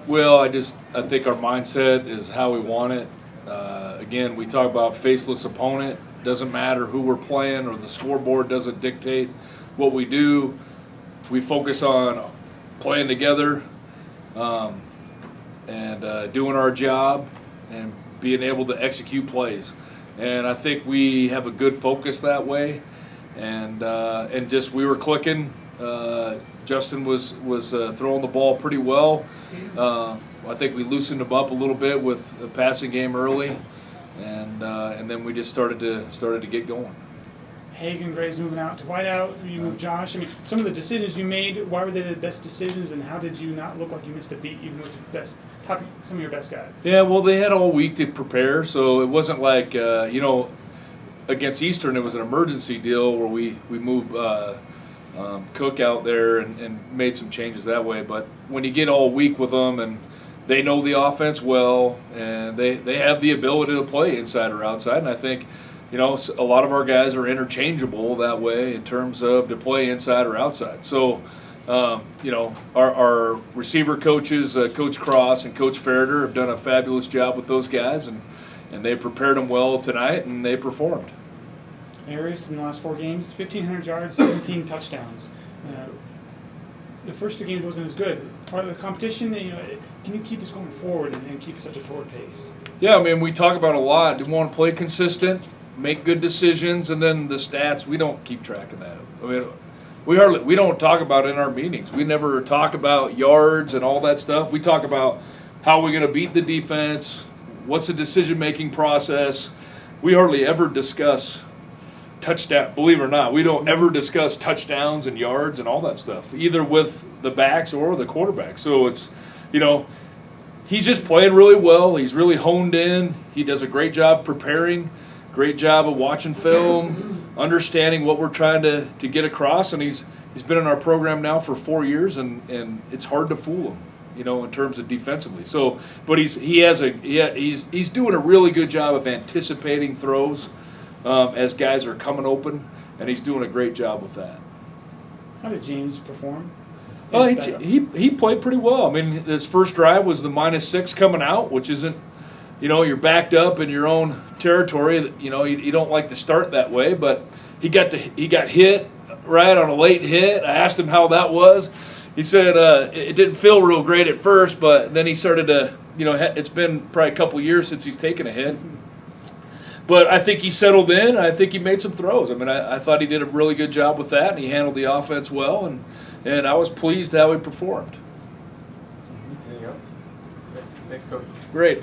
Well, I think our mindset is how we want it. Again, we talk about faceless opponent. Doesn't matter who we're playing, or the scoreboard doesn't dictate what we do. We focus on playing together and doing our job and being able to execute plays. And I think we have a good focus that way. And just we were clicking. Justin was throwing the ball pretty well. I think we loosened him up a little bit with the passing game early, and then we just started to get going. Hagen Gray's moving out to wideout. You moved Josh. I mean, some of the decisions you made, why were they the best decisions, and how did you not look like you missed a beat even with some of your best guys? Yeah, well, they had all week to prepare, so it wasn't like against Eastern it was an emergency deal where we moved Cook out there and made some changes that way. But when you get all week with them and they know the offense well and they have the ability to play inside or outside, and I think a lot of our guys are interchangeable that way in terms of to play inside or outside. So our receiver coaches, Coach Cross and Coach Ferreter, have done a fabulous job with those guys, and they prepared them well tonight and they performed. Arias in the last 4 games, 1,500 yards, 17 touchdowns. The first 2 games wasn't as good. Part of the competition, can you keep us going forward and keep such a forward pace? Yeah, I mean, we talk about a lot. We want to play consistent, make good decisions, and then the stats, we don't keep track of that. I mean, we don't talk about it in our meetings. We never talk about yards and all that stuff. We talk about how we're going to beat the defense, what's the decision-making process. We hardly ever discuss touchdown. Believe it or not, we don't ever discuss touchdowns and yards and all that stuff, either with the backs or the quarterback. So it's, he's just playing really well. He's really honed in. He does a great job preparing, great job of watching film, understanding what we're trying to get across. And he's been in our program now for 4 years, and it's hard to fool him, in terms of defensively. So, but he's doing a really good job of anticipating throws as guys are coming open, and he's doing a great job with that. How did James perform? He played pretty well. I mean, his first drive was the -6 coming out, which isn't, you're backed up in your own territory. You don't like to start that way, but he got hit right on a late hit. I asked him how that was. He said it didn't feel real great at first, but then he started to, it's been probably a couple years since he's taken a hit. But I think he settled in. I think he made some throws. I mean, I thought he did a really good job with that, and he handled the offense well, and I was pleased how he performed. Anything else? Thanks, Coach. Great.